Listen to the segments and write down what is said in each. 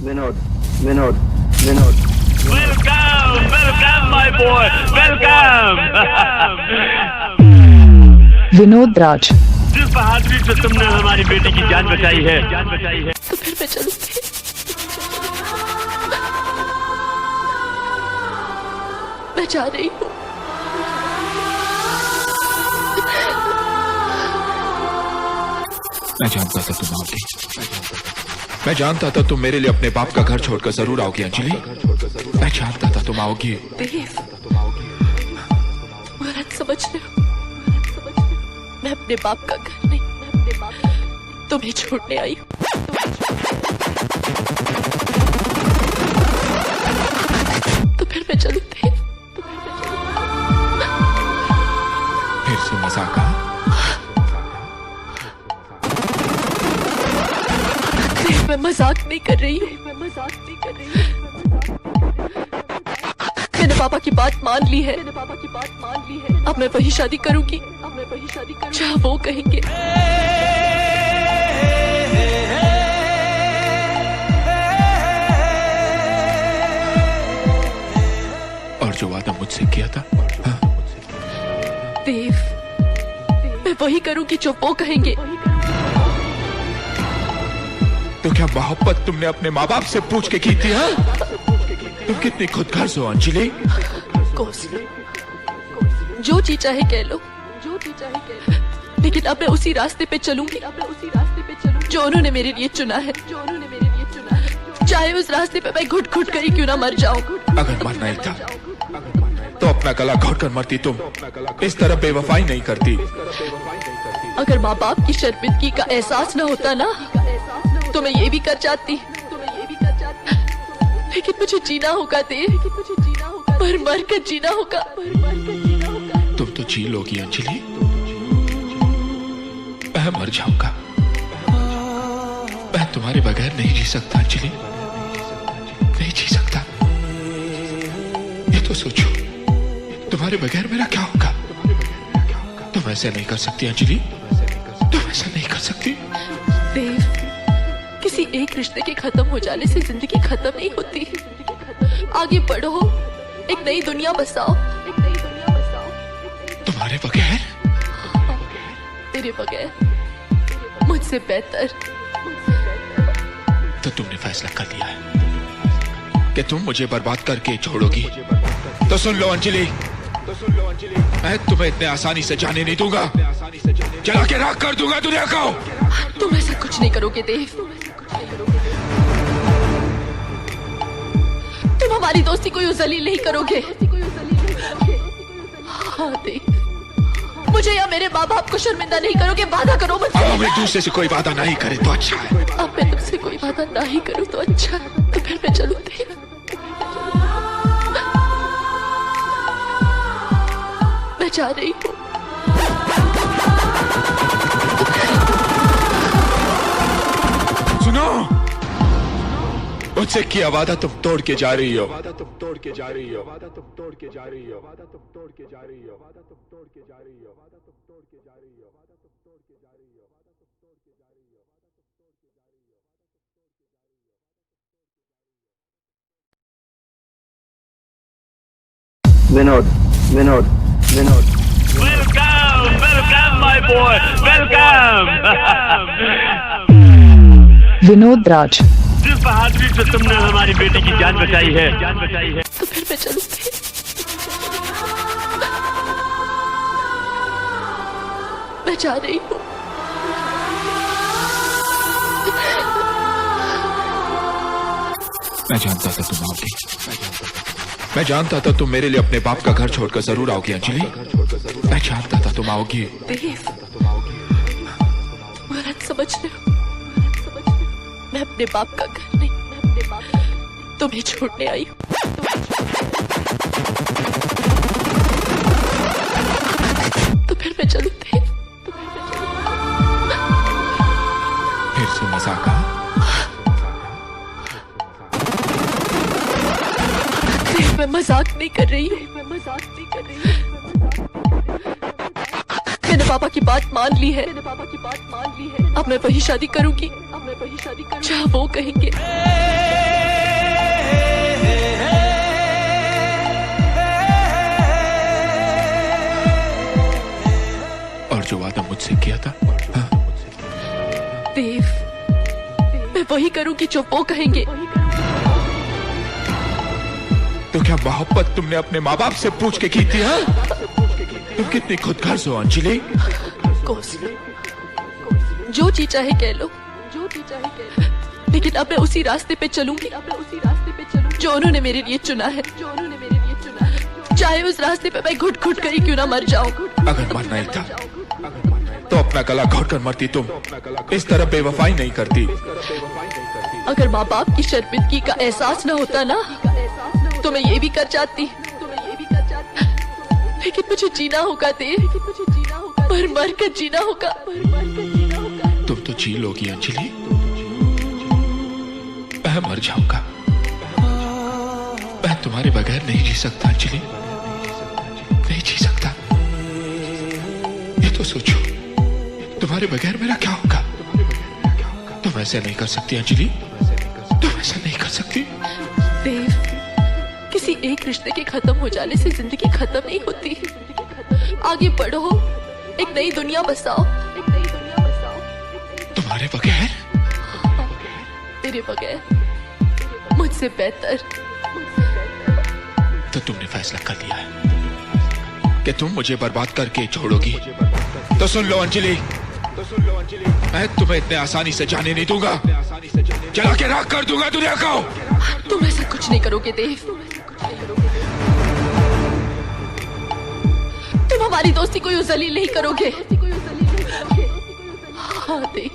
Vinod Vinod Vinod welcome welcome my boy welcome. Vinod Raj, जिस बहादुरी से तुमने हमारी बेटी की जान बचाई है तो फिर मैं चलूंगी। मैं जा रही हूँ। मैं जानता था तुम आओगी। मैं जानता था तुम मेरे लिए अपने बाप का घर छोड़कर जरूर आओगी अंजलि। मैं जानता था तुम आओगी। देव, गलत समझ रहे हो। मैं अपने बाप का घर नहीं, तुम्हें छोड़ने आई हूँ। तो फिर मैं चलूं देव। फिर से मजाक आ? मैं मजाक नहीं कर रही हूँ। मैंने पापा की बात मान ली है। अब मैं वही शादी करूंगी जहाँ वो कहेंगे। और जो वादा मुझसे किया था? हाँ? देव, मैं वही करूंगी जो वो कहेंगे। तो क्या मोहब्बत तुमने अपने माँ बाप से पूछ के की थी? हाँ? तुम कितनी खुदगर्ज हो अंजलि। जो जी चाहे कह लो, लेकिन अब मैं उसी रास्ते पे चलूंगी जो उन्होंने मेरे लिए चुना है। चाहे उस रास्ते पे मैं घुट घुट कर ही क्यों ना मर जाऊं। अगर मरना ही था तो अपना गला घोट कर मरती। तुम इस तरह बेवफाई नहीं करती। अगर माँ बाप की शर्मिंदगी का एहसास न होता ना, तो मैं ये भी कर जाती। लेकिन मुझे जीना होगा देव, मर मर कर जीना होगा। तुम तो जी लोगी अंजलि। मैं मर जाऊंगा। मैं तुम्हारे बगैर नहीं जी सकता अंजलि, नहीं जी सकता। ये तो सोचो, तुम्हारे बगैर मेरा क्या होगा? तुम ऐसे नहीं कर सकती अंजलि, तुम ऐसा नहीं कर सकती। देव, किसी एक रिश्ते के खत्म हो जाने से जिंदगी खत्म नहीं होती। आगे बढ़ो, एक नई दुनिया बसाओ। तुम्हारे बगैर? तेरे बगैर, मुझसे बेहतर। तो तुमने फैसला कर लिया है कि तुम मुझे बर्बाद करके छोड़ोगी। तो सुन लो अंजलि, मैं तुम्हें इतने आसानी से जाने नहीं दूंगा। जला के राख कर दूंगा दुनिया को। तुम ऐसा कुछ नहीं करोगे देव। तुम हमारी दोस्ती को यूं जलील नहीं करोगे। हाँ देव, मुझे या मेरे माँ बाप को शर्मिंदा नहीं करोगे। वादा करो मुझसे। अब हम एक दूसरे से कोई वादा नहीं करे तो अच्छा है। अब मैं तुमसे कोई वादा नहीं करूँ तो अच्छा है। तो फिर मैं चलूं देव। मैं जा रही हूँ। सुनो, मुझसे किया वादा तुम तोड़ के जा रही हो। Vinod Vinod Vinod welcome welcome my boy welcome. Vinod Raj, जिस बहादुरी से तुमने हमारी बेटी की जान बचाई है तो फिर मैं चलूंगी। मैं जा रही हूँ। मैं जानता था तुम आओगी। मैं जानता था तुम मेरे लिए अपने बाप का घर छोड़कर जरूर आओगी अंजलि। मैं जानता था तुम आओगी। देव, गलत समझ रहे हो। मैं अपने बाप का घर नहीं, तुम्हें छोड़ने आई हूँ। तो फिर मैं चलूं देव। फिर से मजाक आ? मैं मजाक नहीं कर रही हूँ। मैंने पापा की बात मान ली है। अब मैं वही शादी करूंगी जहाँ वो कहेंगे। वही करूंगी जो वो कहेंगे। तो क्या मोहब्बत तुमने अपने माँ बाप से पूछ के की थी? हाँ? तुम कितनी खुदगर्ज हो अंजलि। जो जी चाहे कह लो, जो जी चाहे कह लो, लेकिन अब मैं उसी रास्ते पे चलूंगी, अब मैं उसी रास्ते पे चलूंगी जो उन्होंने मेरे लिए चुना है, जो उन्होंने मेरे लिए चुना है। चाहे उस रास्ते पे मैं घुट घुट कर ही क्यों ना मर जाऊं। अगर मरना ही था तो अपना गला घोट कर मरती। तुम इस तरह बेवफाई नहीं करती। अगर माँ बाप की शर्मिंदगी का एहसास न होता ना तो मैं ये भी कर जाती, लेकिन मुझे जीना होगा देव, मर मर कर जीना होगा। तुम तो जी लोगी अंजलि, मैं मर जाऊंगा। मैं तुम्हारे बगैर नहीं जी सकता अंजलि, नहीं जी सकता। ये तो सोचो, तुम्हारे बगैर मेरा क्या होगा? तुम ऐसे नहीं कर सकती अंजलि, तुम ऐसा नहीं कर सकती। देव, किसी एक रिश्ते के खत्म हो जाने से जिंदगी खत्म नहीं होती। आगे बढ़ो, एक नई दुनिया बसाओ, एक नई दुनिया बसाओ। तुम्हारे बगैर? तेरे बगैर, मुझसे बेहतर। तो तुमने फैसला कर लिया है कि तुम मुझे बर्बाद करके छोड़ोगी। तो सुन लो अंजलि, मैं तुम्हें इतने आसानी से जाने नहीं दूंगा। जला के राख कर दूंगा दुनिया को। तुम ऐसा कुछ नहीं करोगे देव, तुम हमारी दोस्ती को यूं जलील नहीं करोगे। हाँ देव,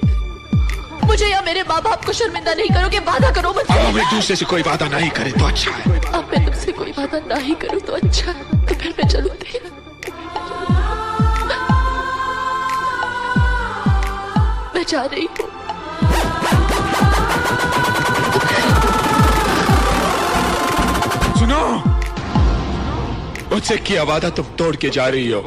मुझे या मेरे माँ बाप को शर्मिंदा नहीं करोगे। वादा करो मुझसे। अब हम एक दूसरे से कोई वादा नहीं करे तो अच्छा है। अब मैं तुमसे कोई वादा नहीं करूं तो अच्छा है। तो फिर मैं चलूं देव। मैं जा रही हूँ। सुनो, मुझसे किया वादा तुम तोड़ के जा रही हो।